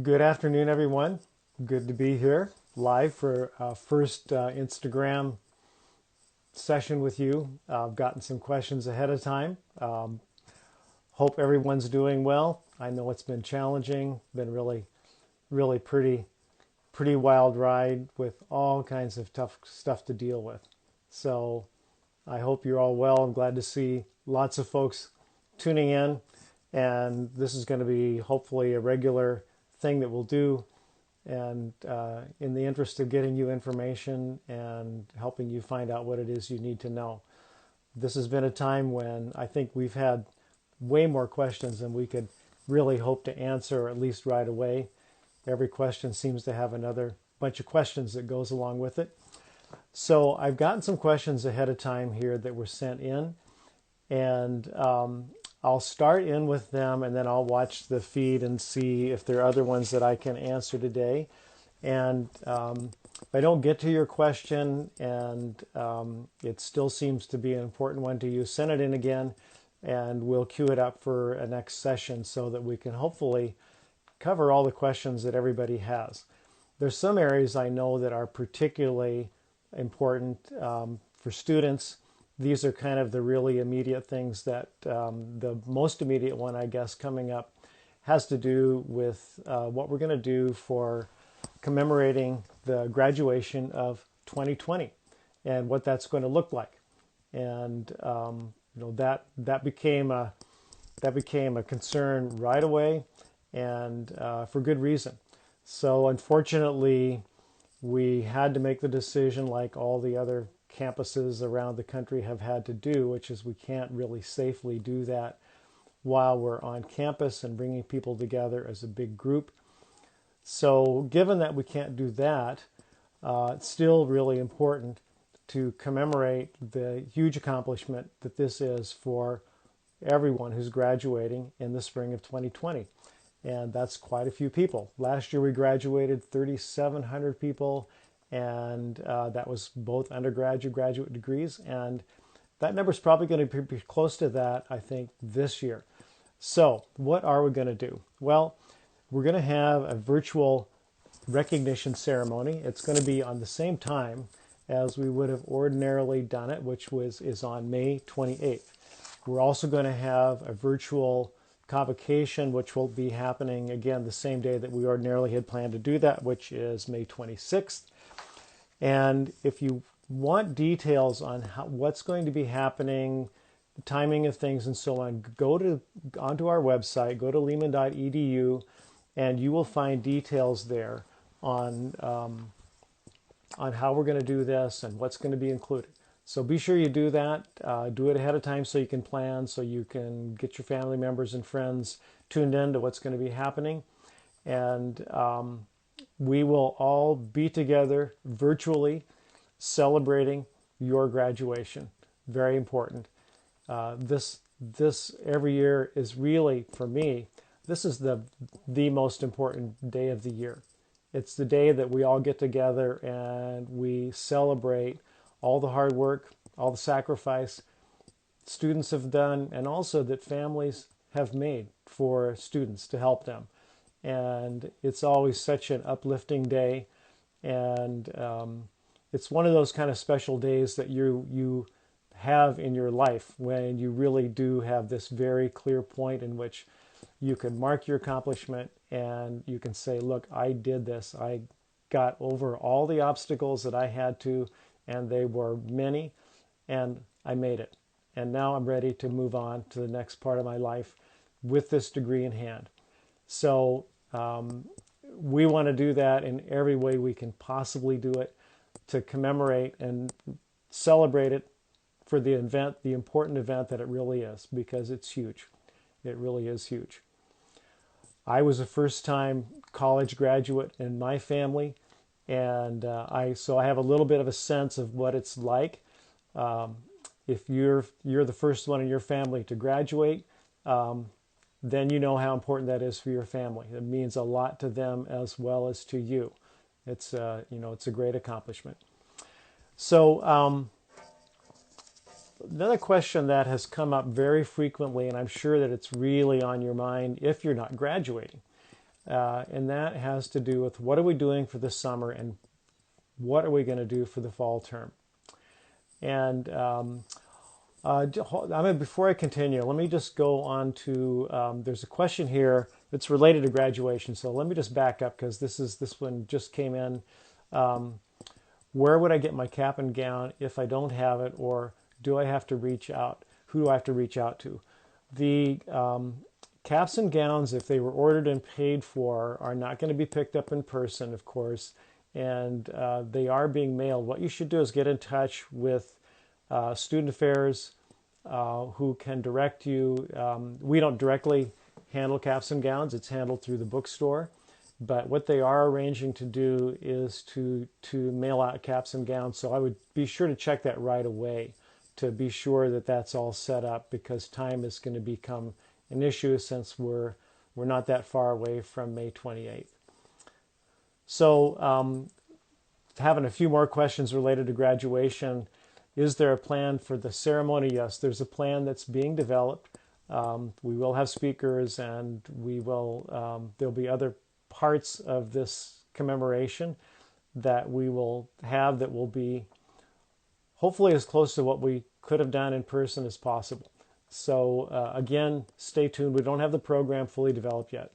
Good afternoon, everyone. Good to be here live for first Instagram session with you. I've gotten some questions ahead of time. Hope everyone's doing well. I know it's been challenging, been really pretty wild ride with all kinds of tough stuff to deal with. So I hope you're all well. I'm glad to see lots of folks tuning in, and this is going to be hopefully a regular thing that we'll do, and in the interest of getting you information and helping you find out what it is you need to know. This has been a time when I think we've had way more questions than we could really hope to answer, or at least right away. Every question seems to have another bunch of questions that goes along with it. So I've gotten some questions ahead of time here that were sent in, and I'll start in with them, and then I'll watch the feed and see if there are other ones that I can answer today. And if I don't get to your question and it still seems to be an important one to you, send it in again, and we'll queue it up for a next session so that we can hopefully cover all the questions that everybody has. There's some areas I know that are particularly important for students. These are kind of the really immediate things that the most immediate one, I guess, coming up has to do with what we're going to do for commemorating the graduation of 2020 and what that's going to look like. And that became a concern right away, and for good reason. So unfortunately, we had to make the decision, like all the other campuses around the country have had to do, which is we can't really safely do that while we're on campus and bringing people together as a big group. So given that we can't do that, it's still really important to commemorate the huge accomplishment that this is for everyone who's graduating in the spring of 2020. And that's quite a few people. Last year we graduated 3,700 people, and that was both undergraduate, graduate degrees, and that number is probably going to be close to that, I think, this year. So what are we going to do? Well, we're going to have a virtual recognition ceremony. It's going to be on the same time as we would have ordinarily done it, which is on May 28th. We're also going to have a virtual convocation, which will be happening again the same day that we ordinarily had planned to do that, which is May 26th. And if you want details on what's going to be happening, the timing of things and so on, go onto our website, go to lehman.edu, and you will find details there on how we're going to do this and what's going to be included. So be sure you do that. Do it ahead of time so you can plan, so you can get your family members and friends tuned in to what's going to be happening. And we will all be together virtually celebrating your graduation. Very important. This every year is really, for me, this is the most important day of the year. It's the day that we all get together and we celebrate all the hard work, all the sacrifice students have done, and also that families have made for students to help them. And it's always such an uplifting day, and it's one of those kind of special days that you have in your life when you really do have this very clear point in which you can mark your accomplishment and you can say, look, I did this. I got over all the obstacles that I had to, and they were many, and I made it. And now I'm ready to move on to the next part of my life with this degree in hand. So we want to do that in every way we can possibly do it, to commemorate and celebrate it for the event, the important event that it really is, because it's huge. It really is huge. I was a first-time college graduate in my family, and so I have a little bit of a sense of what it's like. If you're the first one in your family to graduate, then you know how important that is for your family. It means a lot to them as well as to you. It's it's a great accomplishment. So another question that has come up very frequently, and I'm sure that it's really on your mind if you're not graduating, and that has to do with what are we doing for the summer and what are we going to do for the fall term. And before I continue, let me just go on to, there's a question here that's related to graduation. So let me just back up because this one just came in. Where would I get my cap and gown if I don't have it, or do I have to reach out? Who do I have to reach out to? The caps and gowns, if they were ordered and paid for, are not going to be picked up in person, of course, and they are being mailed. What you should do is get in touch with Student Affairs, who can direct you. We don't directly handle caps and gowns. It's handled through the bookstore. But what they are arranging to do is to mail out caps and gowns. So I would be sure to check that right away to be sure that that's all set up, because time is going to become an issue since we're not that far away from May 28th. So having a few more questions related to graduation. Is there a plan for the ceremony? Yes, there's a plan that's being developed. We will have speakers, and we will there'll be other parts of this commemoration that we will have that will be hopefully as close to what we could have done in person as possible. So again, stay tuned. We don't have the program fully developed yet,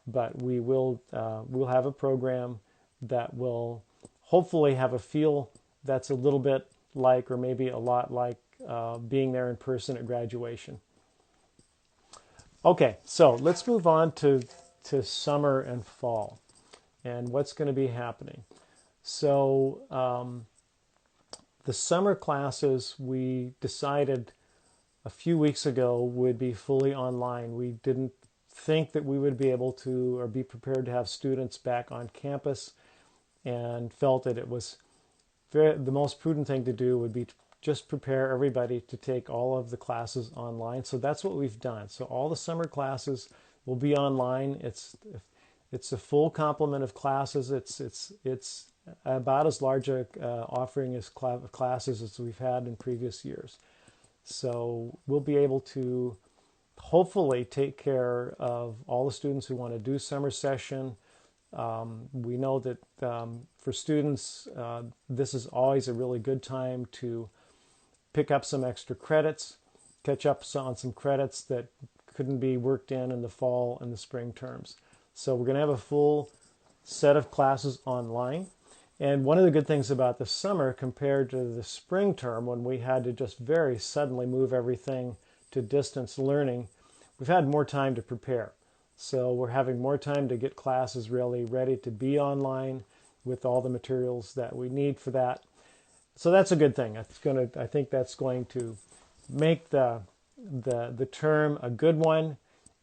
but we'll have a program that will hopefully have a feel that's a little bit like, or maybe a lot like, being there in person at graduation. Okay, so let's move on to summer and fall and what's going to be happening. So the summer classes, we decided a few weeks ago, would be fully online. We didn't think that we would be able to or be prepared to have students back on campus, and felt that it was the most prudent thing to do would be to just prepare everybody to take all of the classes online. So that's what we've done. So all the summer classes will be online. It's a full complement of classes. It's about as large a offering as classes as we've had in previous years. So we'll be able to hopefully take care of all the students who want to do summer session. We know that for students, this is always a really good time to pick up some extra credits, catch up on some credits that couldn't be worked in the fall and the spring terms. So we're going to have a full set of classes online. And one of the good things about the summer compared to the spring term, when we had to just very suddenly move everything to distance learning, we've had more time to prepare. So we're having more time to get classes really ready to be online with all the materials that we need for that. So that's a good thing. I think that's going to make the term a good one.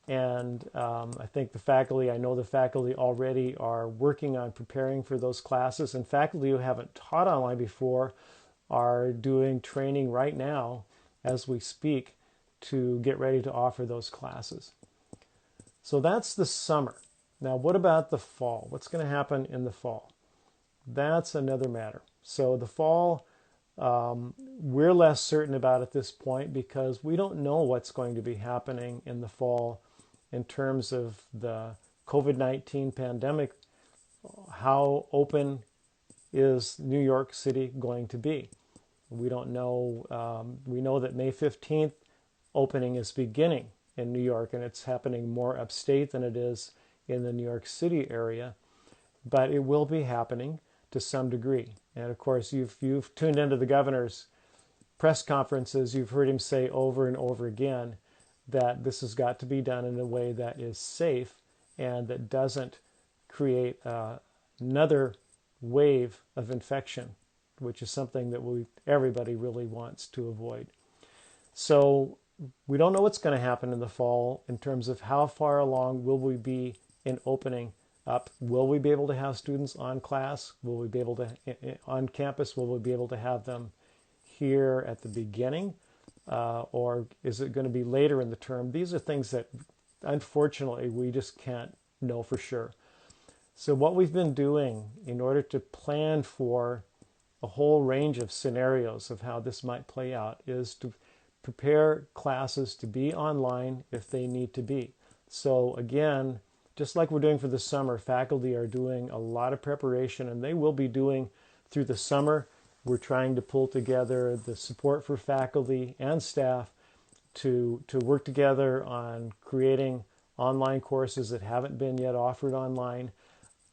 And I think I know the faculty already are working on preparing for those classes. And faculty who haven't taught online before are doing training right now as we speak to get ready to offer those classes. So that's the summer. Now, what about the fall? What's going to happen in the fall? That's another matter. So the fall, we're less certain about at this point because we don't know what's going to be happening in the fall in terms of the COVID-19 pandemic. How open is New York City going to be? We don't know. We know that May 15th opening is beginning in New York, and it's happening more upstate than it is in the New York City area, but it will be happening to some degree. And of course, you've tuned into the governor's press conferences. You've heard him say over and over again that this has got to be done in a way that is safe and that doesn't create another wave of infection, which is something that everybody really wants to avoid. So we don't know what's going to happen in the fall in terms of how far along will we be in opening up. Will we be able to have students on class? Will we be able to on campus? Will we be able to have them here at the beginning? Or is it going to be later in the term? These are things that, unfortunately, we just can't know for sure. So what we've been doing in order to plan for a whole range of scenarios of how this might play out is to prepare classes to be online if they need to be. So again, just like we're doing for the summer, faculty are doing a lot of preparation, and they will be doing through the summer. We're trying to pull together the support for faculty and staff to work together on creating online courses that haven't been yet offered online,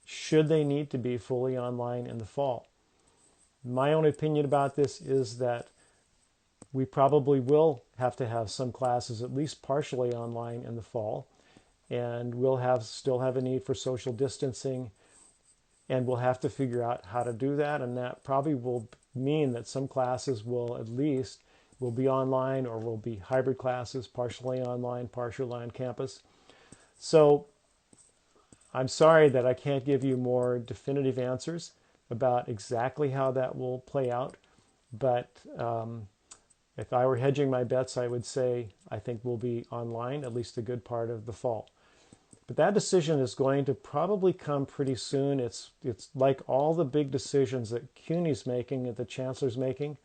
should they need to be fully online in the fall. My own opinion about this is that we probably will have to have some classes at least partially online in the fall, and we'll still have a need for social distancing, and we'll have to figure out how to do that, and that probably will mean that some classes will be online, or will be hybrid classes, partially online, partially on campus. So I'm sorry that I can't give you more definitive answers about exactly how that will play out, but if I were hedging my bets, I would say I think we'll be online at least a good part of the fall. But that decision is going to probably come pretty soon. It's like all the big decisions that CUNY's making, that the chancellor's making.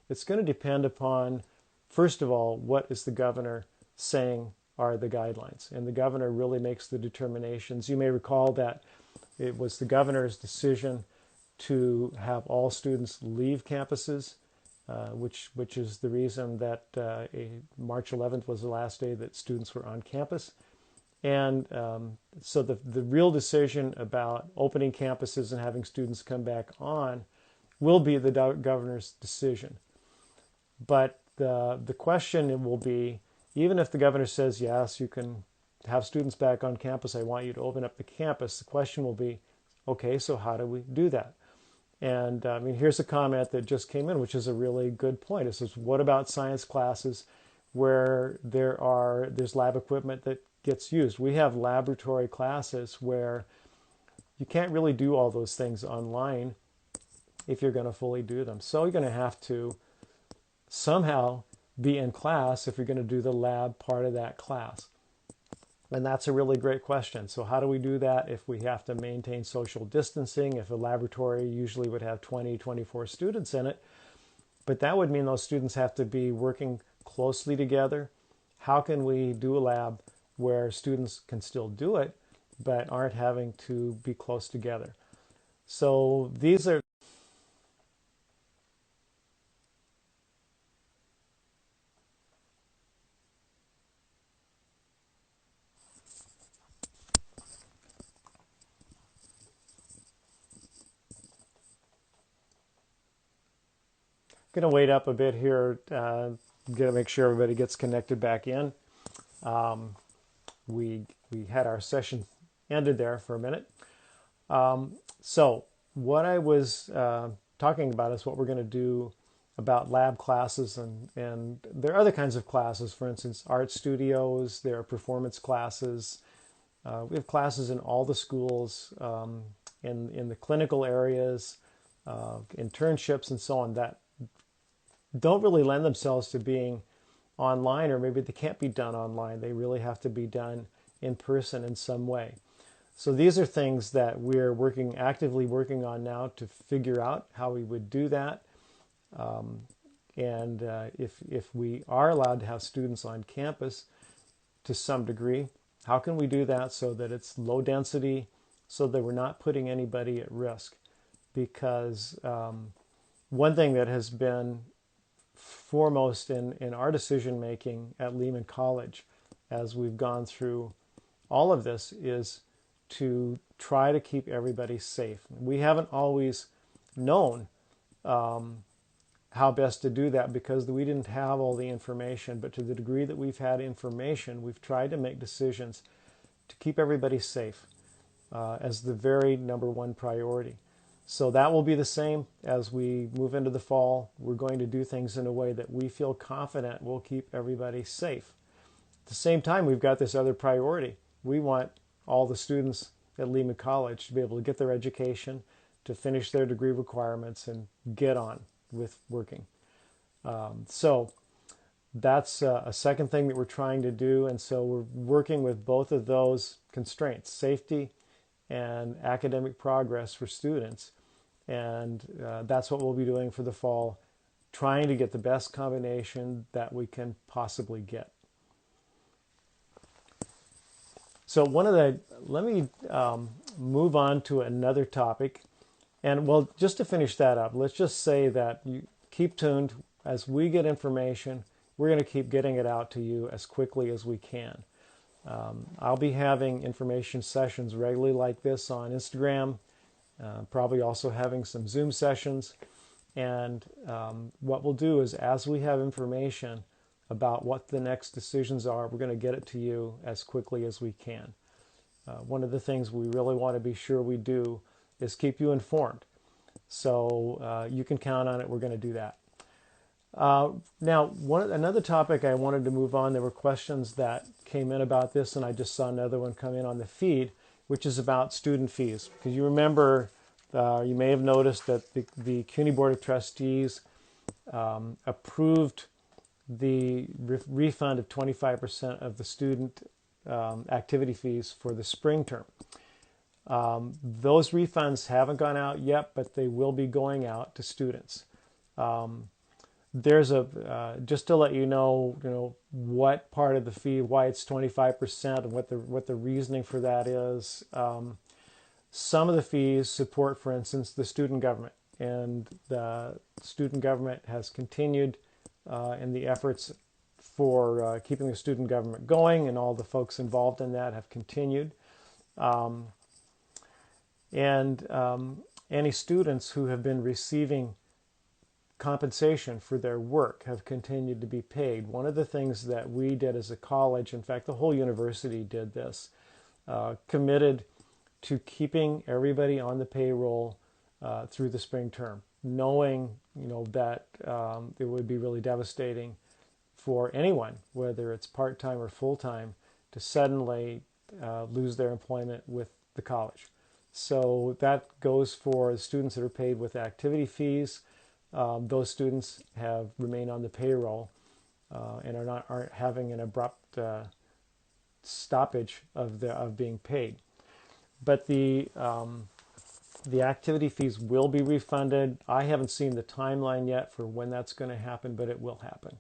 It's going to depend upon, first of all, what is the governor saying are the guidelines. And the governor really makes the determinations. You may recall that it was the governor's decision to have all students leave campuses, which is the reason that March 11th was the last day that students were on campus. And so the real decision about opening campuses and having students come back on will be the governor's decision. But the question will be, even if the governor says, yes, you can have students back on campus, I want you to open up the campus, the question will be, okay, so how do we do that? And I mean, here's a comment that just came in, which is a really good point. It says, what about science classes where there's lab equipment that gets used? We have laboratory classes where you can't really do all those things online if you're going to fully do them. So you're going to have to somehow be in class if you're going to do the lab part of that class. And that's a really great question. So how do we do that if we have to maintain social distancing, if a laboratory usually would have 20, 24 students in it? But that would mean those students have to be working closely together. How can we do a lab where students can still do it, but aren't having to be close together? So these are going to wait up a bit here, going to make sure everybody gets connected back in. We had our session ended there for a minute. So what I was talking about is what we're going to do about lab classes, and there are other kinds of classes. For instance, art studios, there are performance classes. We have classes in all the schools, in the clinical areas, internships and so on, that don't really lend themselves to being online, or maybe they can't be done online. They really have to be done in person in some way. So these are things that we're actively working on now to figure out how we would do that. And if we are allowed to have students on campus to some degree, how can we do that so that it's low density, so that we're not putting anybody at risk? Because one thing that has been foremost in our decision making at Lehman College as we've gone through all of this is to try to keep everybody safe. We haven't always known how best to do that because we didn't have all the information, but to the degree that we've had information, we've tried to make decisions to keep everybody safe as the very number one priority. So that will be the same as we move into the fall. We're going to do things in a way that we feel confident will keep everybody safe. At the same time, we've got this other priority. We want all the students at Lehman College to be able to get their education, to finish their degree requirements, and get on with working. So that's a second thing that we're trying to do. And so we're working with both of those constraints, safety and academic progress for students. And that's what we'll be doing for the fall, trying to get the best combination that we can possibly get. So let me move on to another topic. And well, just to finish that up, let's just say that you keep tuned. As we get information, we're going to keep getting it out to you as quickly as we can. I'll be having information sessions regularly like this on Instagram, probably also having some Zoom sessions. And what we'll do is, as we have information about what the next decisions are, we're going to get it to you as quickly as we can. One of the things we really want to be sure we do is keep you informed. So you can count on it. We're going to do that. Now, another topic I wanted to move on, there were questions that came in about this, and I just saw another one come in on the feed, which is about student fees. Because you remember, you may have noticed that the CUNY Board of Trustees approved the refund of 25% of the student activity fees for the spring term. Those refunds haven't gone out yet, but they will be going out to students. There's just to let you know what part of the fee, why it's 25%, and what the reasoning for that is. Some of the fees support, for instance, the student government, and the student government has continued in the efforts for keeping the student government going, and all the folks involved in that have continued. Any students who have been receiving compensation for their work have continued to be paid. One of the things that we did as a college, in fact, the whole university did this, committed to keeping everybody on the payroll through the spring term, knowing that it would be really devastating for anyone, whether it's part-time or full-time, to suddenly lose their employment with the college. So that goes for the students that are paid with activity fees. Those students have remained on the payroll and aren't having an abrupt stoppage of being paid. But the activity fees will be refunded. I haven't seen the timeline yet for when that's going to happen, but it will happen.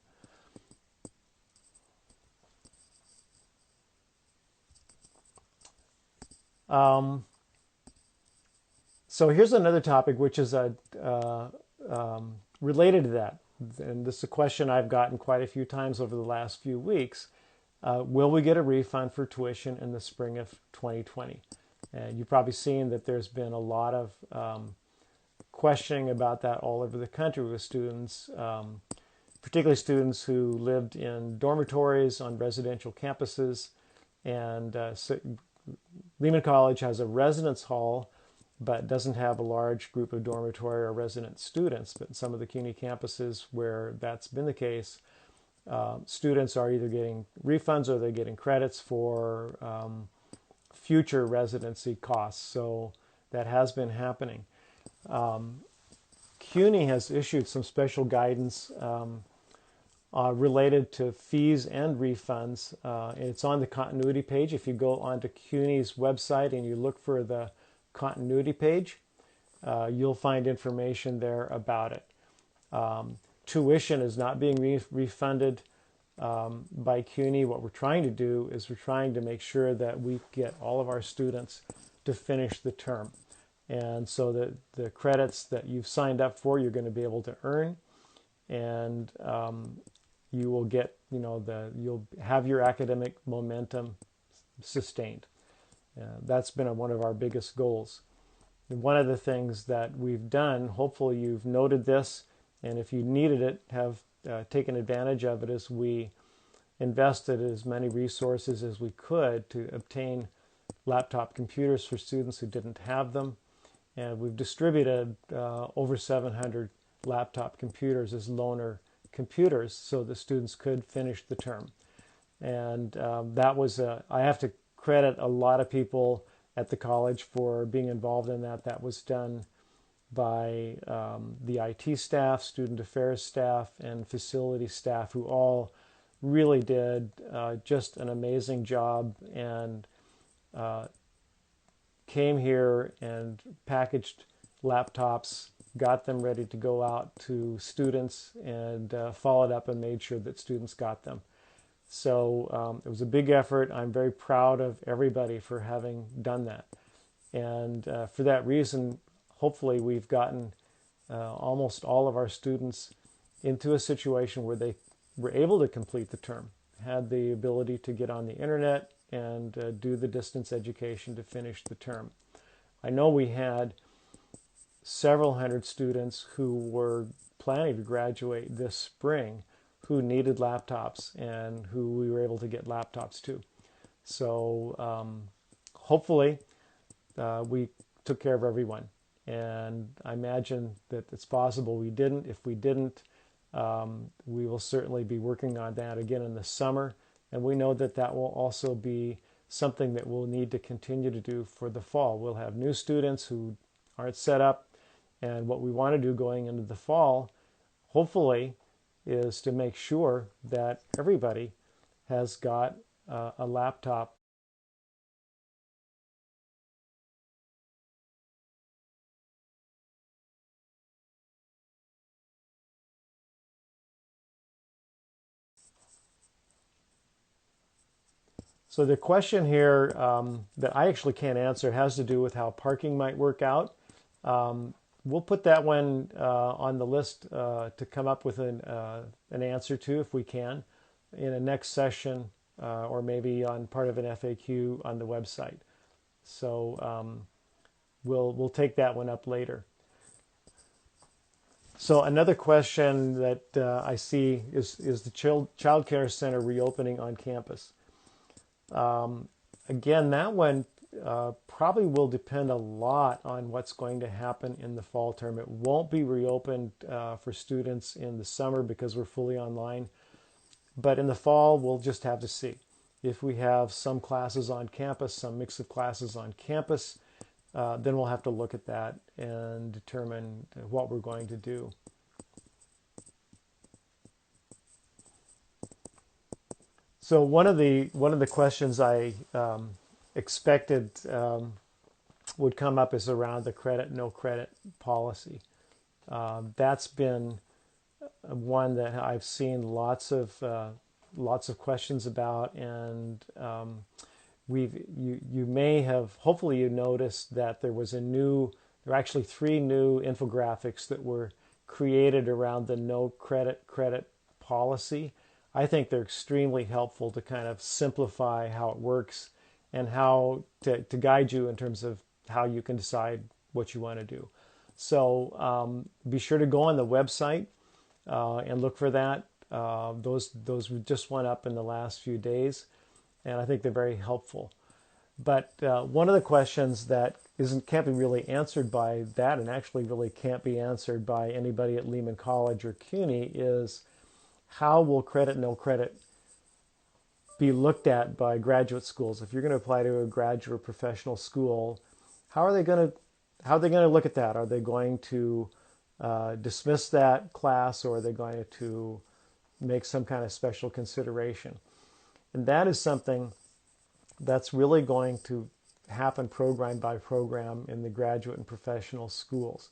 So here's another topic which is related to that. And this is a question I've gotten quite a few times over the last few weeks. Will we get a refund for tuition in the spring of 2020? And you've probably seen that there's been a lot of questioning about that all over the country with students, particularly students who lived in dormitories on residential campuses. And so Lehman College has a residence hall, but doesn't have a large group of dormitory or resident students. But in some of the CUNY campuses where that's been the case, students are either getting refunds or they're getting credits for future residency costs. So that has been happening. CUNY has issued some special guidance related to fees and refunds. It's on the continuity page. If you go onto CUNY's website and you look for the continuity page, you'll find information there about it. Tuition is not being refunded by CUNY. What we're trying to do is we're trying to make sure that we get all of our students to finish the term. And so that the credits that you've signed up for, you're going to be able to earn, and you will get, you'll have your academic momentum sustained. That's been one of our biggest goals. And one of the things that we've done, hopefully you've noted this, and if you needed it, have taken advantage of it, is we invested as many resources as we could to obtain laptop computers for students who didn't have them. And we've distributed over 700 laptop computers as loaner computers so the students could finish the term. And that was, I have to credit a lot of people at the college for being involved in that. That was done by the IT staff, student affairs staff, and facility staff, who all really did just an amazing job, and came here and packaged laptops, got them ready to go out to students, and followed up and made sure that students got them. So it was a big effort. I'm very proud of everybody for having done that. And for that reason, hopefully we've gotten almost all of our students into a situation where they were able to complete the term, had the ability to get on the internet and do the distance education to finish the term. I know we had several hundred students who were planning to graduate this spring who needed laptops and who we were able to get laptops to. So hopefully we took care of everyone. And I imagine that it's possible we didn't. If we didn't, we will certainly be working on that again in the summer. And we know that that will also be something that we'll need to continue to do for the fall. We'll have new students who aren't set up. And what we want to do going into the fall, hopefully, is to make sure that everybody has got a laptop. So the question here that I actually can't answer has to do with how parking might work out. We'll put that one on the list to come up with an answer to if we can in a next session or maybe on part of an FAQ on the website. So we'll take that one up later. So another question that I see is the child care center reopening on campus? Again, that one probably will depend a lot on what's going to happen in the fall term. It won't be reopened for students in the summer because we're fully online. But in the fall, we'll just have to see. If we have some classes on campus, some mix of classes on campus, then we'll have to look at that and determine what we're going to do. So one of the questions I expected would come up is around the credit no credit policy. That's been one that I've seen lots of questions about, and you may have, hopefully you noticed that there are actually 3 new infographics that were created around the no credit policy. I think they're extremely helpful to kind of simplify how it works and how to guide you in terms of how you can decide what you want to do. So be sure to go on the website and look for that. Those just went up in the last few days, and I think they're very helpful. But one of the questions that can't be really answered by that, and actually really can't be answered by anybody at Lehman College or CUNY, is how will credit no credit be looked at by graduate schools? If you're going to apply to a graduate professional school, how are they going to look at that? Are they going to dismiss that class, or are they going to make some kind of special consideration? And that is something that's really going to happen program by program in the graduate and professional schools.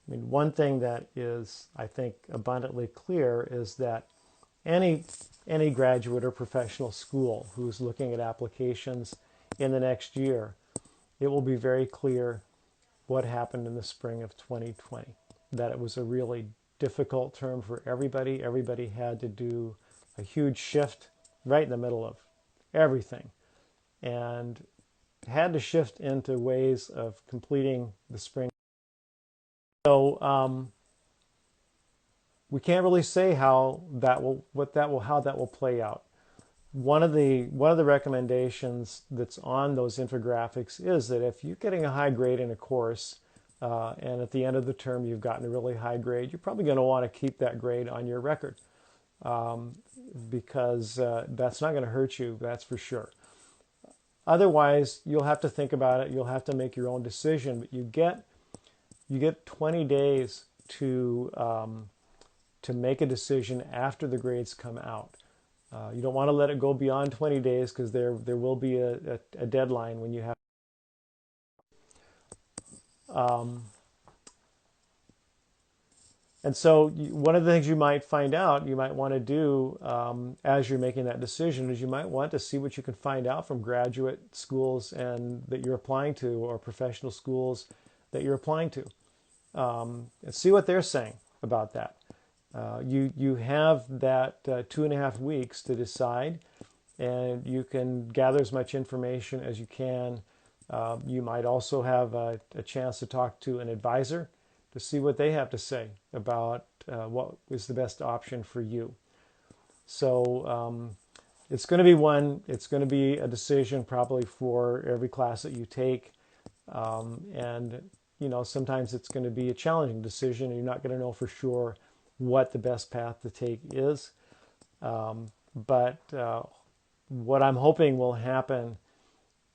I mean, one thing that is, I think, abundantly clear is that any graduate or professional school who's looking at applications in the next year, it will be very clear what happened in the spring of 2020, that it was a really difficult term for everybody. Everybody had to do a huge shift right in the middle of everything, and had to shift into ways of completing the spring. So we can't really say how that will play out. One of the recommendations that's on those infographics is that if you're getting a high grade in a course, and at the end of the term you've gotten a really high grade, you're probably going to want to keep that grade on your record, because that's not going to hurt you, that's for sure. Otherwise, you'll have to think about it. You'll have to make your own decision. But you get 20 days to make a decision after the grades come out. You don't want to let it go beyond 20 days because there will be a deadline when you have. And so one of the things you might find out, you might want to do as you're making that decision is you might want to see what you can find out from graduate schools and that you're applying to or professional schools that you're applying to, and see what they're saying about that. You have that 2.5 weeks to decide, and you can gather as much information as you can. You might also have a chance to talk to an advisor to see what they have to say about what is the best option for you. So it's going to be it's going to be a decision probably for every class that you take. And, sometimes it's going to be a challenging decision. You're not going to know for sure what the best path to take is. But what I'm hoping will happen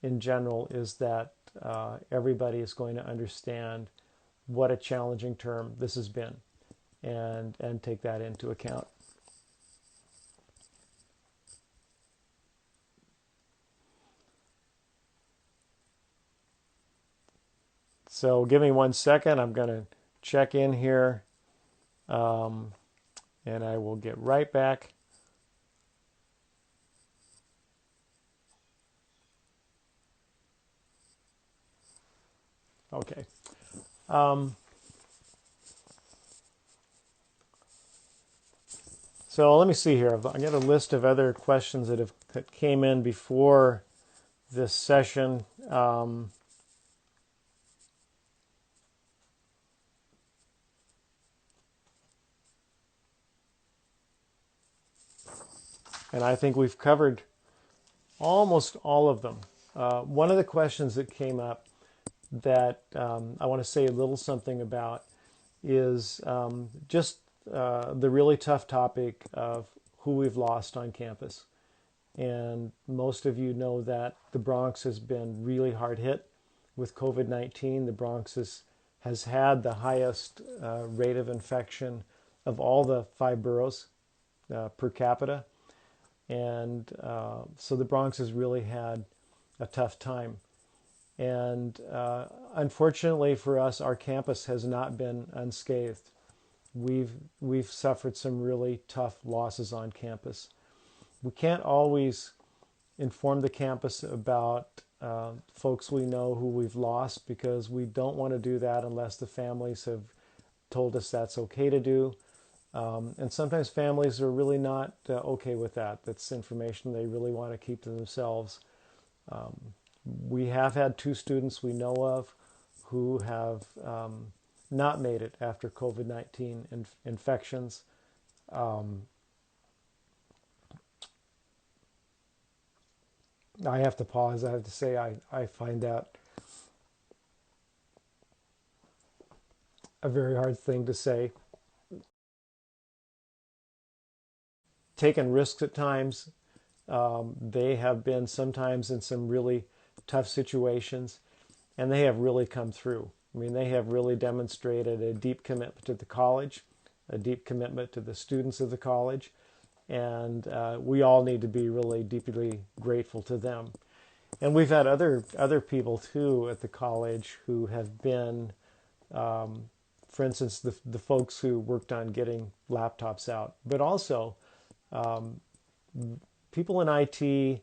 in general is that everybody is going to understand what a challenging term this has been and take that into account. So give me 1 second. I'm going to check in here, and I will get right back. Okay. So let me see here. I got a list of other questions that came in before this session. And I think we've covered almost all of them. One of the questions that came up that I want to say a little something about is just the really tough topic of who we've lost on campus. And most of you know that the Bronx has been really hard hit with COVID-19. The Bronx has had the highest rate of infection of all the 5 boroughs per capita. And so the Bronx has really had a tough time. And unfortunately for us, our campus has not been unscathed. We've suffered some really tough losses on campus. We can't always inform the campus about folks we know who we've lost because we don't want to do that unless the families have told us that's okay to do. And sometimes families are really not okay with that. That's information they really want to keep to themselves. We have had 2 students we know of who have not made it after COVID-19 infections. I have to pause. I have to say I find that a very hard thing to say. Taken risks at times. They have been sometimes in some really tough situations, and they have really come through. I mean, they have really demonstrated a deep commitment to the college, a deep commitment to the students of the college, and we all need to be really deeply grateful to them. And we've had other people too at the college who have been, for instance, the folks who worked on getting laptops out, but also people in IT,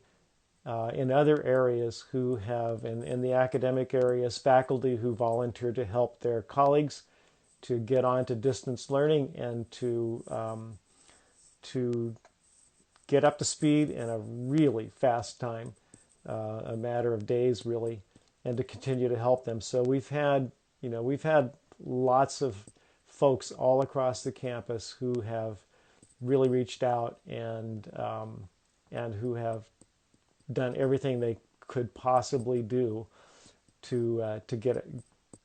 in other areas who have, in the academic areas, faculty who volunteer to help their colleagues to get on to distance learning and to get up to speed in a really fast time, a matter of days really, and to continue to help them. So we've had lots of folks all across the campus who have really reached out and who have done everything they could possibly do to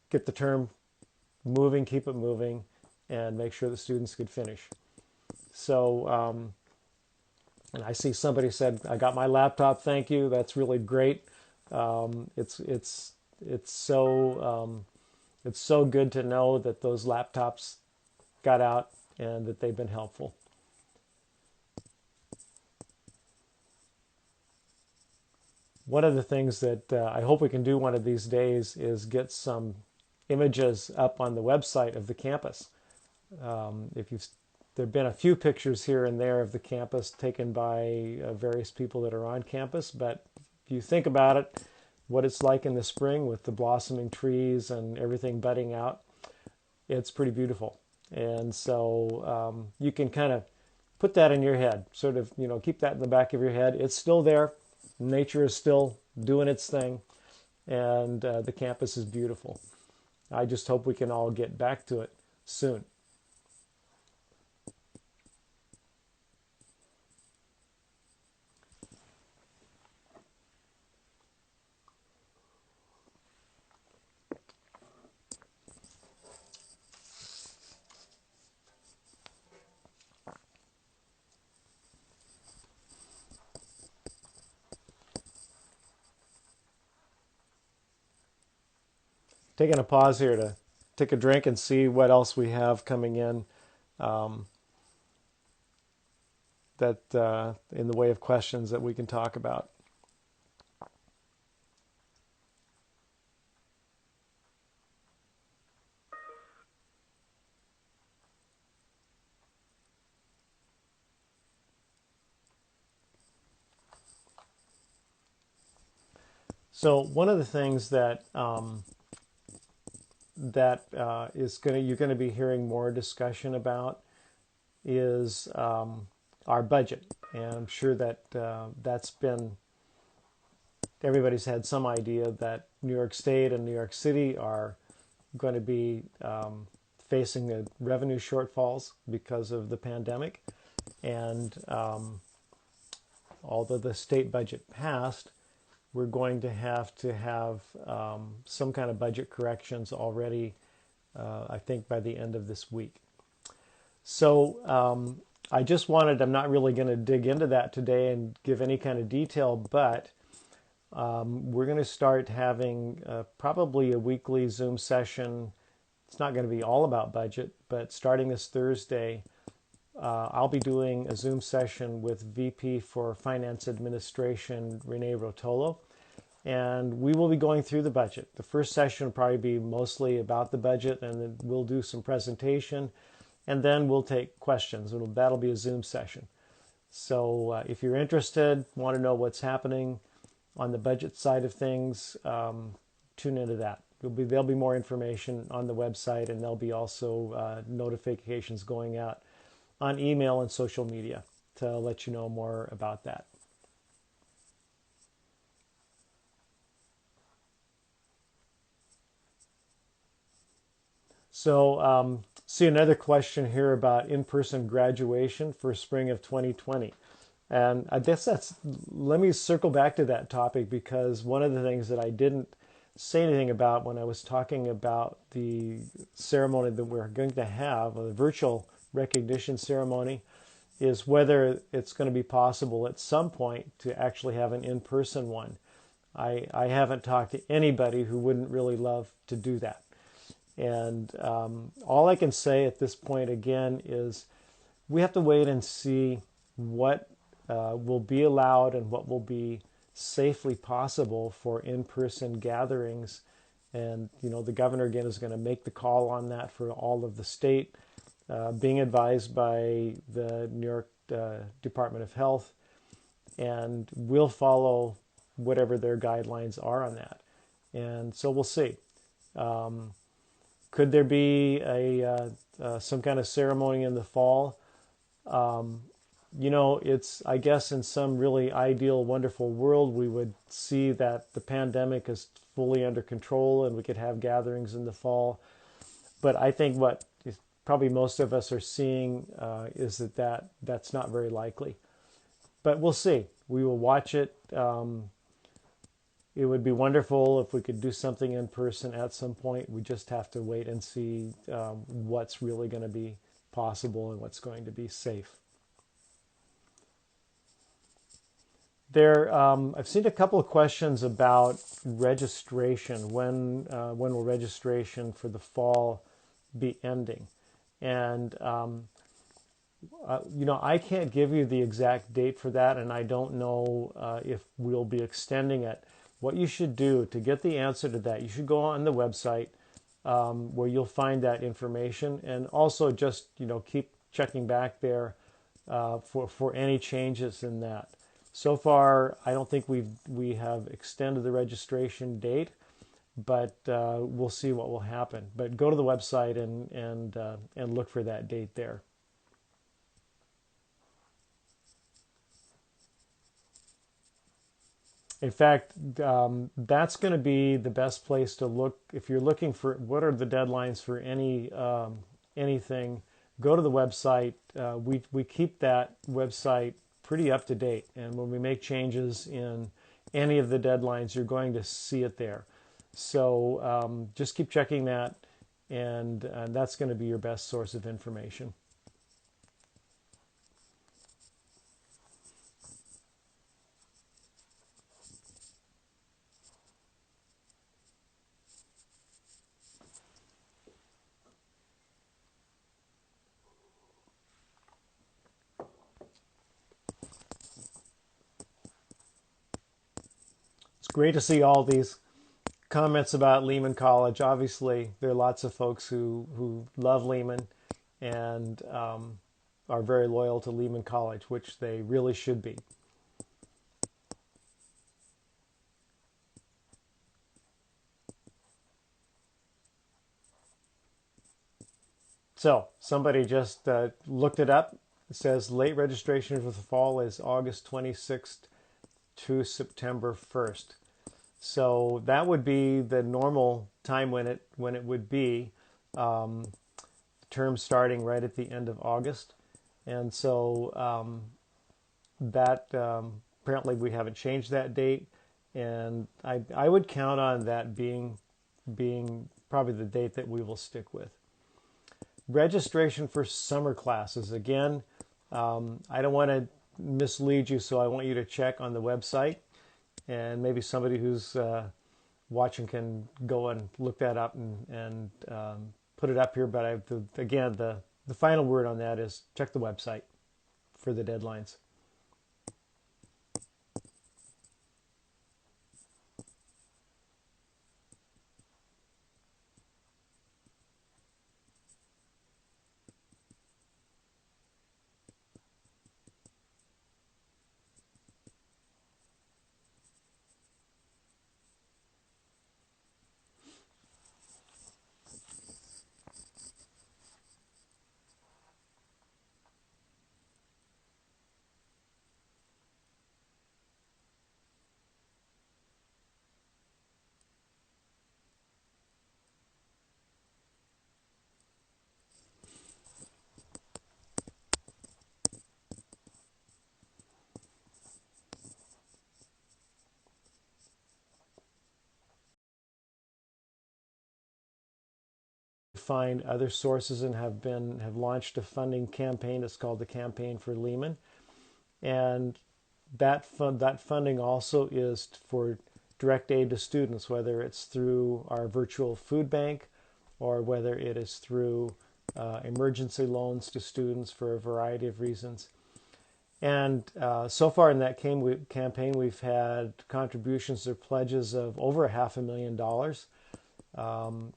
get the term moving, keep it moving, and make sure the students could finish. So, and I see somebody said, "I got my laptop. Thank you. That's really great." It's so good to know that those laptops got out and that they've been helpful. One of the things that I hope we can do one of these days is get some images up on the website of the campus If you've There have been a few pictures here and there of the campus taken by various people that are on campus, but if you think about it, what it's like in the spring with the blossoming trees and everything budding out, it's pretty beautiful. And so you can kind of put that in your head, sort of, keep that in the back of your head. It's still there. Nature is still doing its thing, and the campus is beautiful. I just hope we can all get back to it soon. Taking a pause here to take a drink and see what else we have coming in, um, that in the way of questions that we can talk about. So one of the things that you're going to be hearing more discussion about is our budget, and I'm sure that that's been everybody's had some idea that New York State and New York City are going to be facing the revenue shortfalls because of the pandemic, and although the state budget passed, we're going to have some kind of budget corrections already, I think, by the end of this week. So I'm not really going to dig into that today and give any kind of detail, but we're going to start having probably a weekly Zoom session. It's not going to be all about budget, but starting this Thursday, I'll be doing a Zoom session with VP for Finance Administration, Renee Rotolo, and we will be going through the budget. The first session will probably be mostly about the budget, and then we'll do some presentation, and then we'll take questions. That'll be a Zoom session. So if you're interested, want to know what's happening on the budget side of things, tune into that. There'll be more information on the website, and there'll be also notifications going out on email and social media to let you know more about that. So, see another question here about in-person graduation for spring of 2020. And I guess let me circle back to that topic, because one of the things that I didn't say anything about when I was talking about the ceremony that we're going to have, the virtual recognition ceremony, is whether it's going to be possible at some point to actually have an in-person one. I haven't talked to anybody who wouldn't really love to do that. And all I can say at this point, again, is we have to wait and see what will be allowed and what will be safely possible for in-person gatherings. And, the governor, again, is going to make the call on that for all of the state, being advised by the New York Department of Health, and we'll follow whatever their guidelines are on that. And so we'll see. Could there be some kind of ceremony in the fall? It's, I guess, in some really ideal, wonderful world, we would see that the pandemic is fully under control and we could have gatherings in the fall. But I think what probably most of us are seeing is that's not very likely. But we'll see. We will watch it. It would be wonderful if we could do something in person at some point. We just have to wait and see what's really going to be possible and what's going to be safe. I've seen a couple of questions about registration. When will registration for the fall be ending? And I can't give you the exact date for that, and I don't know if we'll be extending it. What you should do to get the answer to that, you should go on the website, where you'll find that information, and also just keep checking back there for any changes in that. So far, I don't think we have extended the registration date, but we'll see what will happen. But go to the website and look for that date there. In fact, that's going to be the best place to look if you're looking for what are the deadlines for anything. Go to the website. We keep that website pretty up to date, and when we make changes in any of the deadlines, you're going to see it there. So just keep checking that, and that's going to be your best source of information. It's great to see all these comments about Lehman College. Obviously, there are lots of folks who love Lehman and are very loyal to Lehman College, which they really should be. So somebody just looked it up. It says late registration for the fall is August 26th to September 1st. So that would be the normal time when it would be. Term starting right at the end of August, and so that apparently we haven't changed that date, and I would count on that being probably the date that we will stick with. Registration for summer classes, again, I don't want to mislead you, so I want you to check on the website, and maybe somebody who's watching can go and look that up and put it up here. But again, the final word on that is check the website for the deadlines. Find other sources and have launched a funding campaign. It's called the Campaign for Lehman, and that funding also is for direct aid to students, whether it's through our virtual food bank or whether it is through emergency loans to students for a variety of reasons. And so far in that campaign, we've had contributions or pledges of over $500,000.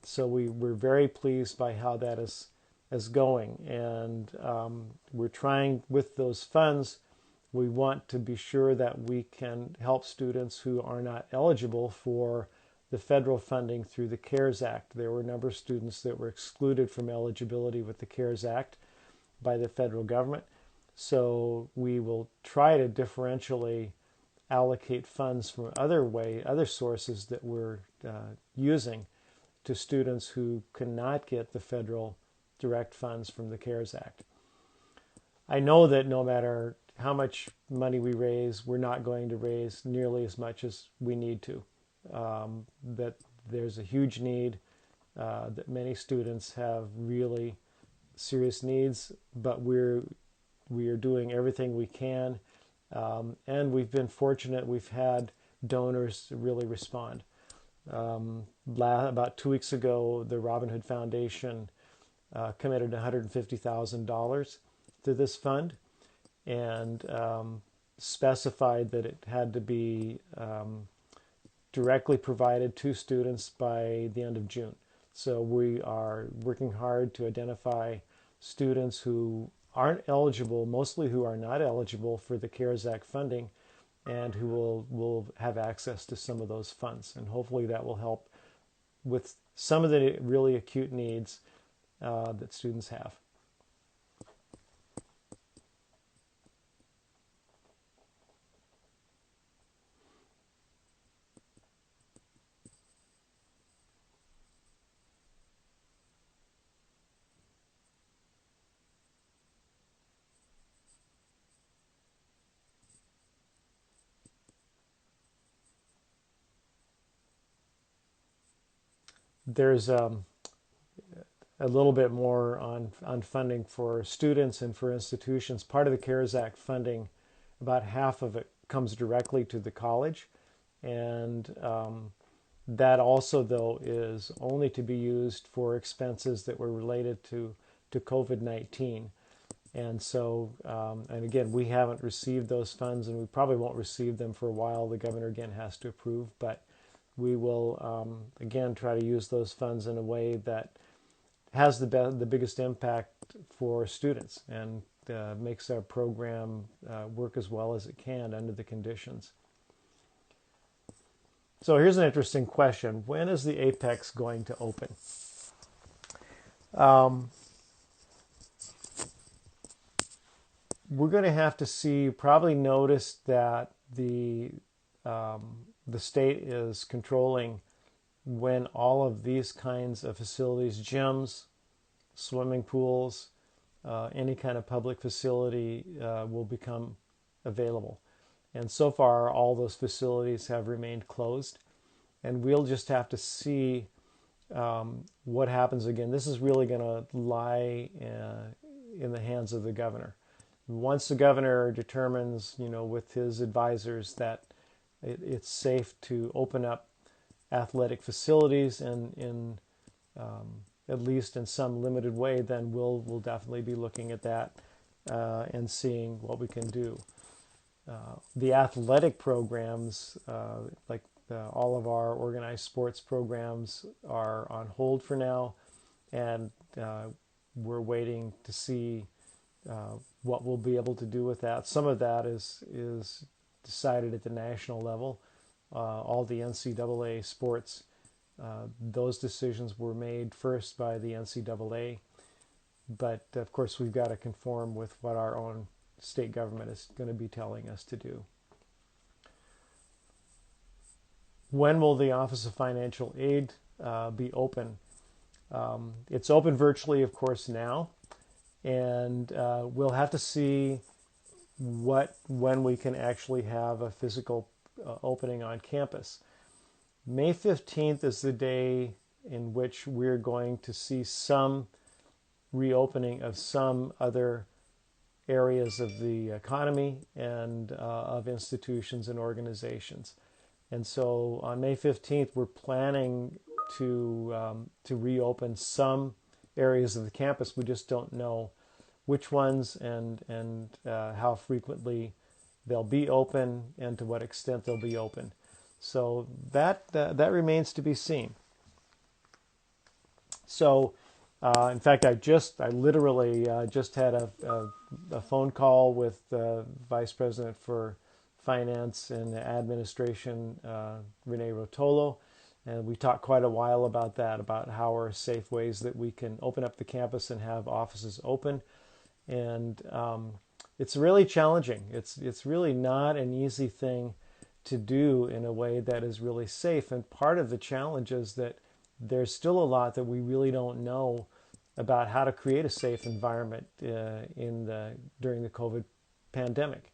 So we're very pleased by how that is going. And we're trying with those funds, we want to be sure that we can help students who are not eligible for the federal funding through the CARES Act. There were a number of students that were excluded from eligibility with the CARES Act by the federal government. So we will try to differentially allocate funds from other sources that we're using to students who cannot get the federal direct funds from the CARES Act. I know that no matter how much money we raise, we're not going to raise nearly as much as we need to. That there's a huge need, that many students have really serious needs, but we are doing everything we can, and we've been fortunate. We've had donors really respond. About 2 weeks ago, the Robin Hood Foundation committed $150,000 to this fund and specified that it had to be directly provided to students by the end of June. So we are working hard to identify students who aren't eligible, mostly who are not eligible for the CARES Act funding, and who will have access to some of those funds. And hopefully that will help with some of the really acute needs that students have. There's a little bit more on funding for students and for institutions. Part of the CARES Act funding, about half of it comes directly to the college. And that also, though, is only to be used for expenses that were related to COVID-19. And so, and again, we haven't received those funds, and we probably won't receive them for a while. The governor, again, has to approve. But we will, again, try to use those funds in a way that has the biggest impact for students and makes our program work as well as it can under the conditions. So here's an interesting question. When is the Apex going to open? We're going to have to see, probably notice that the state is controlling when all of these kinds of facilities, gyms, swimming pools, any kind of public facility will become available. And so far, all those facilities have remained closed. And we'll just have to see what happens again. This is really going to lie in the hands of the governor. Once the governor determines, with his advisors that it's safe to open up athletic facilities and in at least in some limited way, then we'll definitely be looking at that and seeing what we can do. The athletic programs, like all of our organized sports programs, are on hold for now, and we're waiting to see what we'll be able to do with that. Some of that is decided at the national level. All the NCAA sports, those decisions were made first by the NCAA, but of course we've got to conform with what our own state government is going to be telling us to do. When will the Office of Financial Aid be open? It's open virtually, of course, now, and we'll have to see when we can actually have a physical opening on campus. May 15th is the day in which we're going to see some reopening of some other areas of the economy and of institutions and organizations. And so on May 15th, we're planning to reopen some areas of the campus. We just don't know which ones and how frequently they'll be open and to what extent they'll be open. So that remains to be seen. So, in fact, I literally just had a phone call with the Vice President for Finance and Administration, Renee Rotolo, and we talked quite a while about that, about how are safe ways that we can open up the campus and have offices open. And it's really challenging. It's really not an easy thing to do in a way that is really safe. And part of the challenge is that there's still a lot that we really don't know about how to create a safe environment during the COVID pandemic,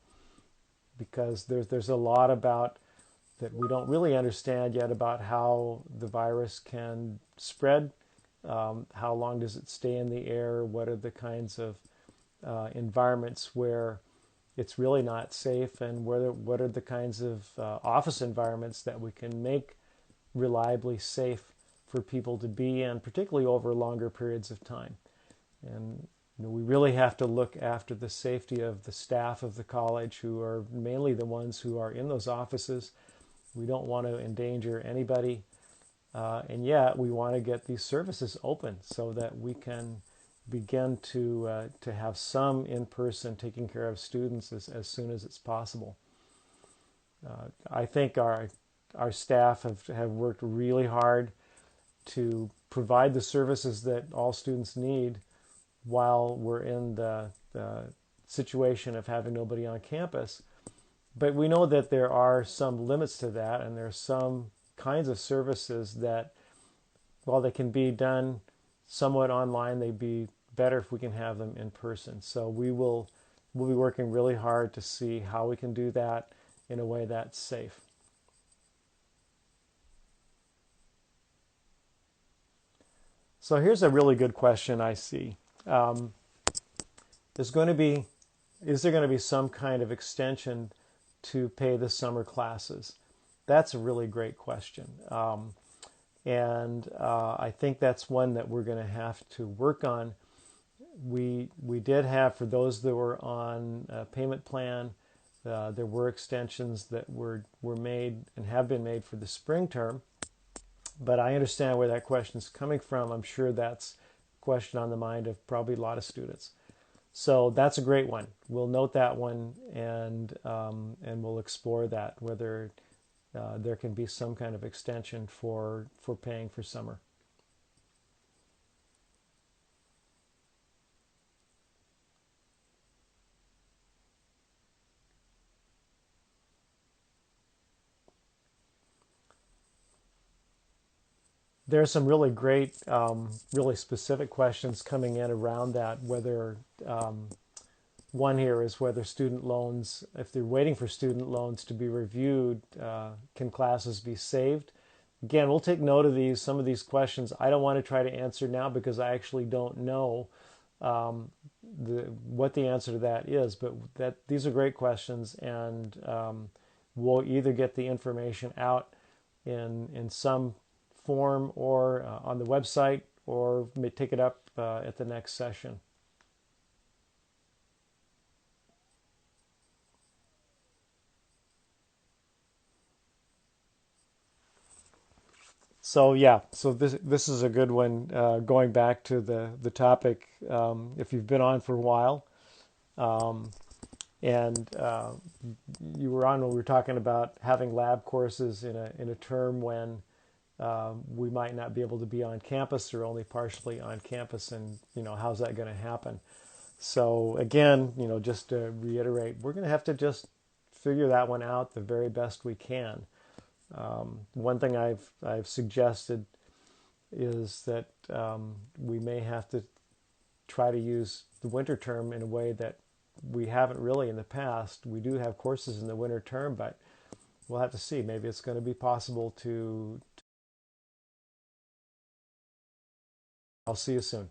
because there's a lot about that we don't really understand yet about how the virus can spread, how long does it stay in the air, what are the kinds of environments where it's really not safe, and what are the kinds of office environments that we can make reliably safe for people to be in, particularly over longer periods of time. And we really have to look after the safety of the staff of the college, who are mainly the ones who are in those offices. We don't want to endanger anybody. and yet we want to get these services open so that we can begin to have some in-person taking care of students as soon as it's possible. I think our staff have worked really hard to provide the services that all students need while we're in the situation of having nobody on campus. But we know that there are some limits to that, and there are some kinds of services that, while they can be done somewhat online, they'd be better if we can have them in person. So we'll be working really hard to see how we can do that in a way that's safe. So here's a really good question I see. Um, there's going to be, is there going to be some kind of extension to pay the summer classes? That's a really great question. And I think that's one that we're going to have to work on. We did have, for those that were on a payment plan, there were extensions that were made and have been made for the spring term. But I understand where that question is coming from. I'm sure that's a question on the mind of probably a lot of students. So that's a great one. We'll note that one, and we'll explore that, whether there can be some kind of extension for paying for summer. There's some really great, really specific questions coming in around that, whether one here is whether student loans, if they're waiting for student loans to be reviewed, can classes be saved? Again, we'll take note of some of these questions. I don't want to try to answer now because I actually don't know what the answer to that is, but these are great questions, and we'll either get the information out in some form or on the website, or may take it up at the next session. So yeah, so this is a good one. Going back to the topic, if you've been on for a while, um, and you were on when we were talking about having lab courses in a term when we might not be able to be on campus or only partially on campus, and how's that going to happen? So again, just to reiterate, we're going to have to just figure that one out the very best we can. One thing I've suggested is that we may have to try to use the winter term in a way that we haven't really in the past. We do have courses in the winter term, but we'll have to see. Maybe it's going to be possible to. I'll see you soon.